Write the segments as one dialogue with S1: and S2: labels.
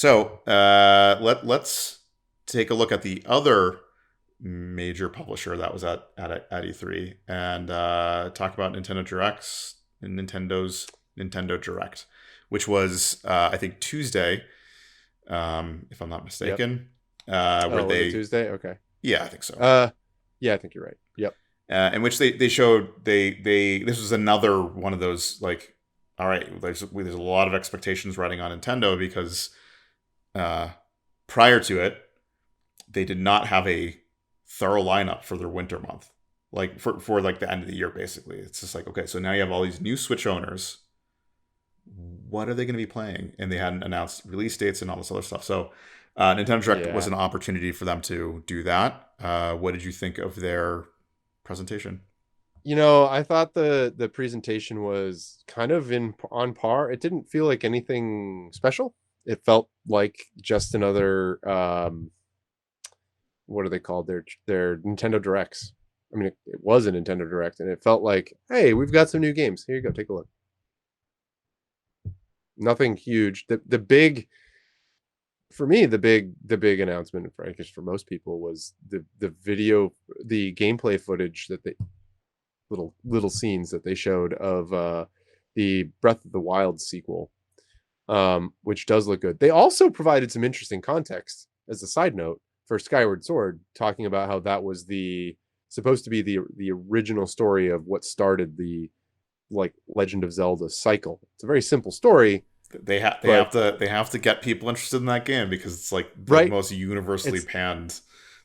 S1: So let's take a look at the other major publisher that was at E3 and talk about Nintendo Directs and Nintendo's Nintendo Direct, which was I think Tuesday, if I'm not
S2: Yep.
S1: mistaken, where
S2: Oh, was it
S1: they
S2: Tuesday? Okay.
S1: yeah I think so.
S2: Uh, yeah, I think you're right. Yep.
S1: In which they showed they this was another one of those like, all right, there's a lot of expectations riding on Nintendo because uh, prior to it they did not have a thorough lineup for their winter month, like for like the end of the year. Basically, it's just like, okay, so now you have all these new Switch owners. What are they going to be playing? And they hadn't announced release dates and all this other stuff. So Nintendo Direct was
S2: Yeah.
S1: an opportunity for them to do that. What did you think of their presentation?
S2: I thought the presentation was kind of in on par. It didn't feel like anything special. It felt like just another what are they called? Their Nintendo Directs. I mean, it was a Nintendo Direct, and it felt like, hey, we've got some new games. Here you go, take a look. Nothing huge. The big for me, the big announcement, for I guess for most people, was the gameplay footage that they little scenes that they showed of the Breath of the Wild sequel, which does look good. They also provided some interesting context as a side note for Skyward Sword, talking about how that was the supposed to be the original story of what started the like Legend of Zelda cycle. It's a very simple story, but
S1: They have to get people interested in that game because it's like the
S2: right,
S1: most universally
S2: it's
S1: panned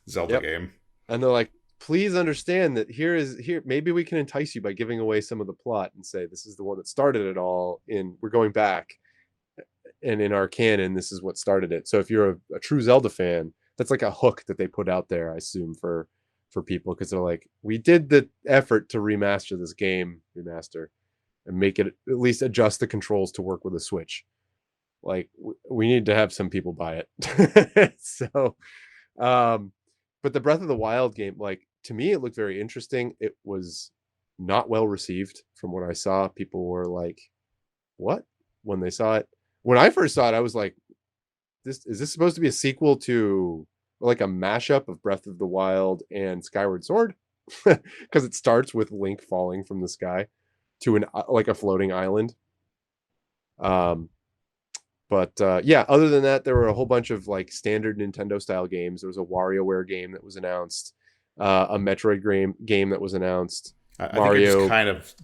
S1: Zelda
S2: yep.
S1: game.
S2: And they're like, please understand that here maybe we can entice you by giving away some of the plot and say this is the one that started it all. In we're going back, and in our canon, this is what started it. So if you're a true Zelda fan, that's like a hook that they put out there, I assume, for people, because they're like, we did the effort to remaster this game, remaster, and make it at least adjust the controls to work with a Switch. Like we need to have some people buy it. So um, but the Breath of the Wild game, like to me, it looked very interesting. It was not well received from what I saw. People were like, "What?" when they saw it. When I first saw it, I was like, "This is this supposed to be a sequel to like a mashup of Breath of the Wild and Skyward Sword?" Because it starts with Link falling from the sky to an like a floating island. Um, But yeah, other than that, there were a whole bunch of like standard Nintendo style games. There was a WarioWare game that was announced, a Metroid game that was announced.
S1: I think you're just
S2: Mario,
S1: kind of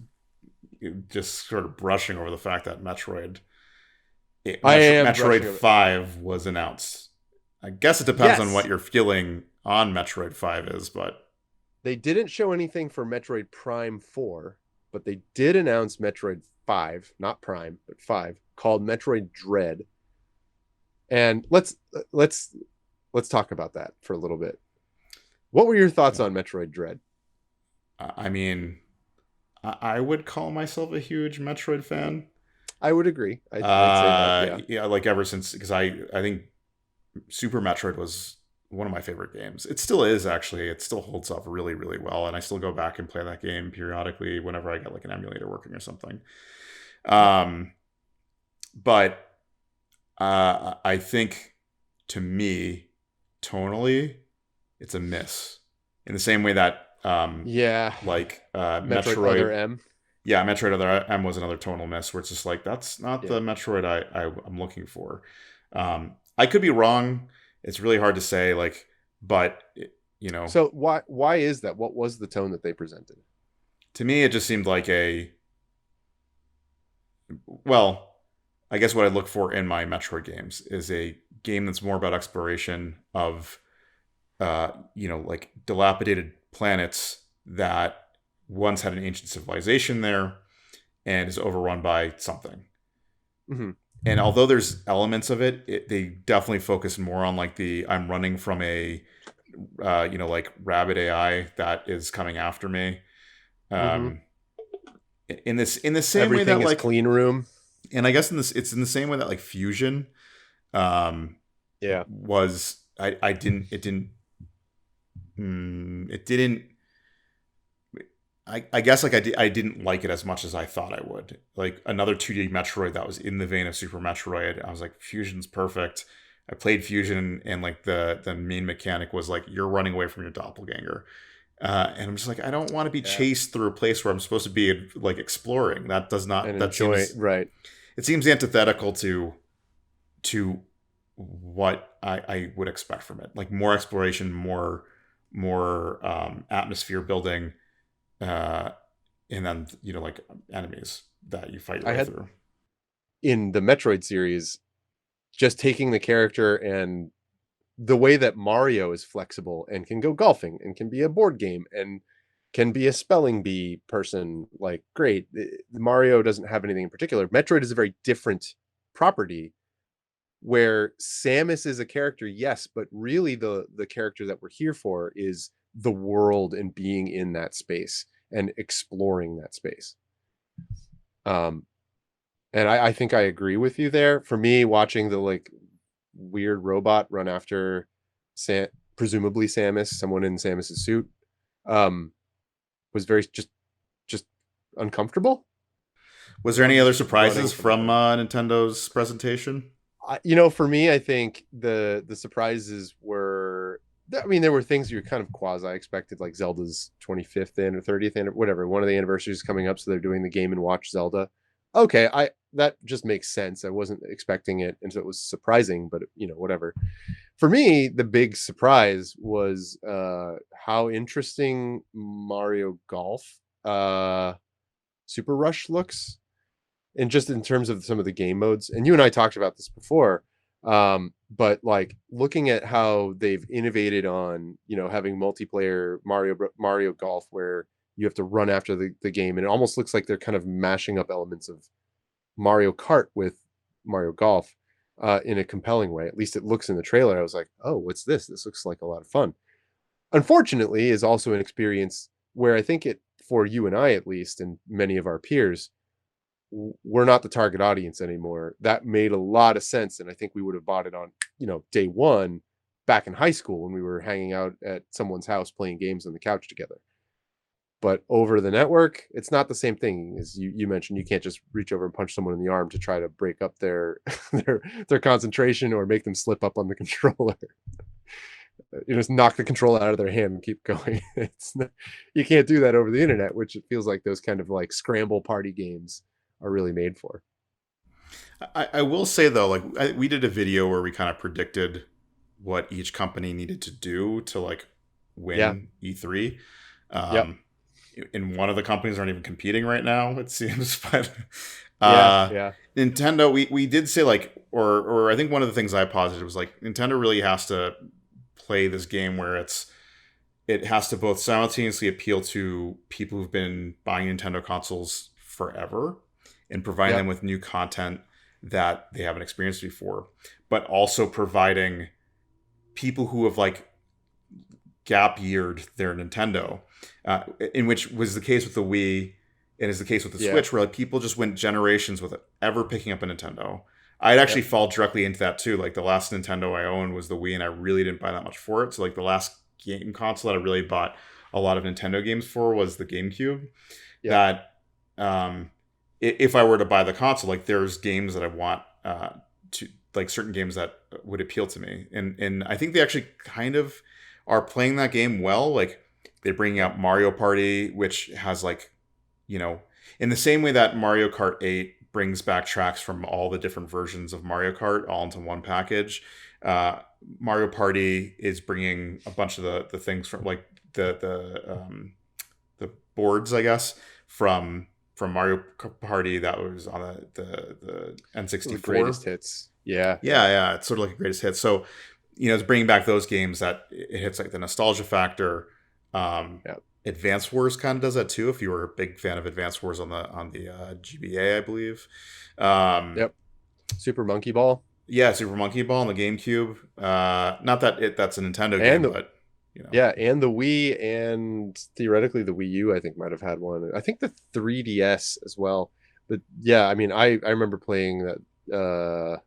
S1: just sort of brushing over the fact that
S2: I am
S1: Metroid
S2: brushing over.
S1: 5 was announced. I guess it depends on what
S2: Yes,
S1: your feeling on Metroid 5 is, but
S2: they didn't show anything for Metroid Prime 4, but they did announce Metroid 5, not Prime, but 5, called Metroid Dread. And let's let's talk about that for a little bit. What were your thoughts
S1: yeah.
S2: on Metroid Dread?
S1: I mean, I would call myself a huge Metroid fan.
S2: I would agree. I'd say that. Yeah.
S1: Yeah, like ever since, because I think Super Metroid was one of my favorite games. It still is, actually. It still holds up really, really well, and I still go back and play that game periodically whenever I get like an emulator working or something. Um, but I think, to me, tonally, it's a miss. In the same way that
S2: Yeah.
S1: like
S2: Metroid Other
S1: Metroid,
S2: M.
S1: yeah, Metroid Other M was another tonal miss where it's just like that's not
S2: Yeah.
S1: the Metroid I'm looking for. I could be wrong. It's really hard to say. Like, but you know,
S2: So why is that? What was the tone that they presented?
S1: to me, it just seemed like a well. I guess what I look for in my Metroid games is a game that's more about exploration of like dilapidated planets that once had an ancient civilization there and is overrun by something.
S2: Mm-hmm.
S1: And although there's elements of they definitely focus more on like the I'm running from a like rabid AI that is coming after me.
S2: Mm-hmm.
S1: Um, in the same way that
S2: Everything is
S1: like,
S2: clean room.
S1: and I guess it's in the same way that like Fusion um,
S2: Yeah.
S1: was it didn't I guess like I didn't like it as much as I thought I would. Like another 2D Metroid that was in the vein of Super Metroid. I was like, Fusion's perfect. I played Fusion, and like the main mechanic was like you're running away from your doppelganger. And I'm just like, I don't want to be
S2: Yeah.
S1: chased through a place where I'm supposed to be like exploring. That does not.
S2: And
S1: That
S2: enjoy,
S1: seems.
S2: right.
S1: It seems antithetical to what I would expect from it. Like more exploration, more atmosphere building, uh, and then like enemies that you fight your
S2: I
S1: way
S2: had
S1: through.
S2: in the Metroid series, just taking the character and the way that Mario is flexible and can go golfing and can be a board game and can be a spelling bee person, like great. Mario doesn't have anything in particular. Metroid is a very different property where Samus is a character, yes, but really the character that we're here for is the world and being in that space and exploring that space. Um, and I think I agree with you there. For me, watching the like weird robot run after Sam, presumably Samus, someone in Samus's suit, um, was very just uncomfortable.
S1: Was there any other
S2: Just running
S1: surprises
S2: from
S1: from
S2: things.
S1: Nintendo's presentation?
S2: For me, I think the surprises were. I mean, there were things you kind of quasi expected, like Zelda's 25th and or 30th and whatever. One of the anniversaries coming up, so they're doing the Game and Watch Zelda. Okay, I that just makes sense. I wasn't expecting it, and so it was surprising, but whatever. For me, the big surprise was how interesting Mario Golf Super Rush looks, and just in terms of some of the game modes. And you and I talked about this before, but like looking at how they've innovated on having multiplayer Mario Golf, where you have to run after the game, and it almost looks like they're kind of mashing up elements of Mario Kart with Mario Golf in a compelling way. At least it looks in the trailer. I was like, oh, what's this? This looks like a lot of fun. Unfortunately, is also an experience where I think it, for you and I at least, and many of our peers, we're not the target audience anymore. That made a lot of sense, and I think we would have bought it on day one back in high school when we were hanging out at someone's house playing games on the couch together. But over the network, it's not the same thing. As you mentioned, you can't just reach over and punch someone in the arm to try to break up their their concentration or make them slip up on the controller. Just knock the controller out of their hand and keep going. You can't do that over the internet, which it feels like those kind of like scramble party games are really made for.
S1: I will say though, like we did a video where we kind of predicted what each company needed to do to like
S2: Yeah.
S1: win E3.
S2: Yep.
S1: Um, and one of the companies aren't even competing right now, it seems. But
S2: Yeah.
S1: uh,
S2: Yeah.
S1: Nintendo, we did say like, or I think one of the things I posited was like Nintendo really has to play this game where it has to both simultaneously appeal to people who've been buying Nintendo consoles forever and providing them
S2: Yep.
S1: with new content that they haven't experienced before, but also providing people who have like gap yeared their Nintendo, in which was the case with the Wii and is the case with the
S2: Yeah.
S1: Switch, where like people just went generations with ever picking up a Nintendo. I'd actually
S2: Yep.
S1: fall directly into that too. Like the last Nintendo I owned was the Wii, and I really didn't buy that much for it. So like the last game console that I really bought a lot of Nintendo games for was the GameCube.
S2: Yep.
S1: That if I were to buy the console, like there's games that I want to like certain games that would appeal to me, and I think they actually kind of are playing that game well. Like they're bringing out Mario Party, which has like in the same way that Mario Kart 8 brings back tracks from all the different versions of Mario Kart all into one package. Uh, Mario Party is bringing a bunch of the things from like the boards, I guess, from Mario Party that was on the
S2: The
S1: N64.
S2: greatest hits. Yeah. Yeah.
S1: Yeah, it's sort of like a greatest hit. So, it's bringing back those games that it hits like the nostalgia factor. Um,
S2: Yep.
S1: Advance Wars kind of does that too. If you were a big fan of Advance Wars on the GBA, I believe. Um,
S2: Yep. Super Monkey Ball.
S1: yeah, Super Monkey Ball on the GameCube. Not that that's a Nintendo
S2: And
S1: game,
S2: the
S1: but
S2: Yeah, and the Wii, and theoretically the Wii U, I think might have had one. I think the 3DS as well. But yeah, I mean, I remember playing that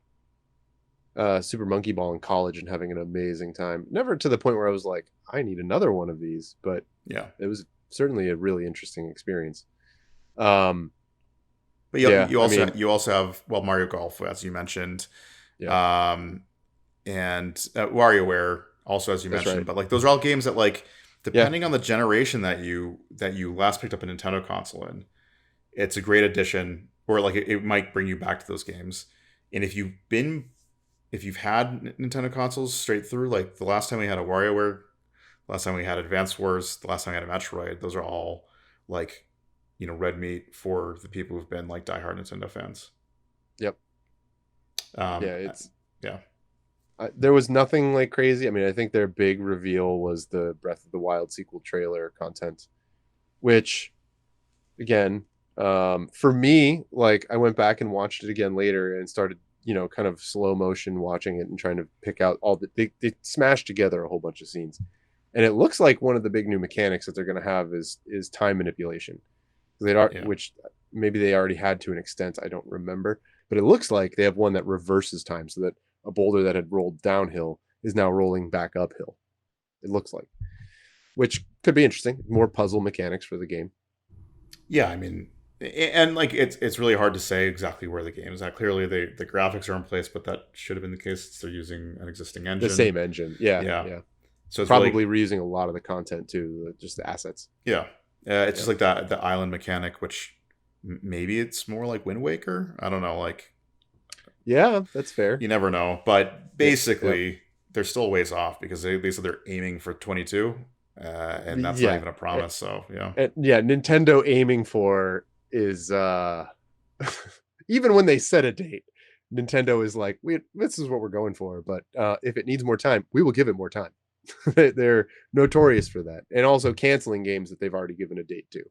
S2: Super Monkey Ball in college and having an amazing time. Never to the point where I was like, I need another one of these, but
S1: yeah.
S2: it was certainly a really interesting experience. Um,
S1: But
S2: yeah, I mean,
S1: you also have, well, Mario Golf, as you mentioned,
S2: yeah,
S1: um, and WarioWare also, as you
S2: that's
S1: mentioned.
S2: right.
S1: But like those are all games that, like,
S2: Yeah,
S1: depending on the generation that you last picked up a Nintendo console in, it's a great addition, or like it might bring you back to those games. And if you've had Nintendo consoles straight through, like the last time we had a WarioWare, last time we had Advance Wars, the last time we had a Metroid, those are all like, red meat for the people who've been like diehard Nintendo fans.
S2: yep,
S1: Um,
S2: yeah. It's
S1: yeah,
S2: there was nothing like crazy. I mean, I think their big reveal was the Breath of the Wild sequel trailer content, which again, for me, like I went back and watched it again later and started, kind of slow motion watching it and trying to pick out all they smashed together a whole bunch of scenes. And it looks like one of the big new mechanics that they're going to have is time manipulation.
S1: yeah,
S2: Which maybe they already had to an extent, I don't remember, but it looks like they have one that reverses time so that a boulder that had rolled downhill is now rolling back uphill. It looks like, which could be interesting. More puzzle mechanics for the game.
S1: yeah. I mean, and like it's really hard to say exactly where the game is at. Clearly, the graphics are in place, but that should have been the case. They're using an existing
S2: The
S1: engine.
S2: same engine. Yeah,
S1: Yeah,
S2: yeah.
S1: so it's really,
S2: Probably reusing a lot of the content too, just the assets.
S1: yeah. It's
S2: Yeah.
S1: just like that the island mechanic, which maybe it's more like Wind Waker. I don't know. Like,
S2: Yeah, that's fair.
S1: you never know. But
S2: Yeah, yeah.
S1: basically, they're still ways off because they said they're aiming for 22, and that's not
S2: Yeah.
S1: even a promise. So yeah,
S2: Yeah, Nintendo aiming for is even when they set a date, Nintendo is like, we this is what we're going for, but if it needs more time, we will give it more time. They're notorious for that. And also canceling games that they've already given a date to.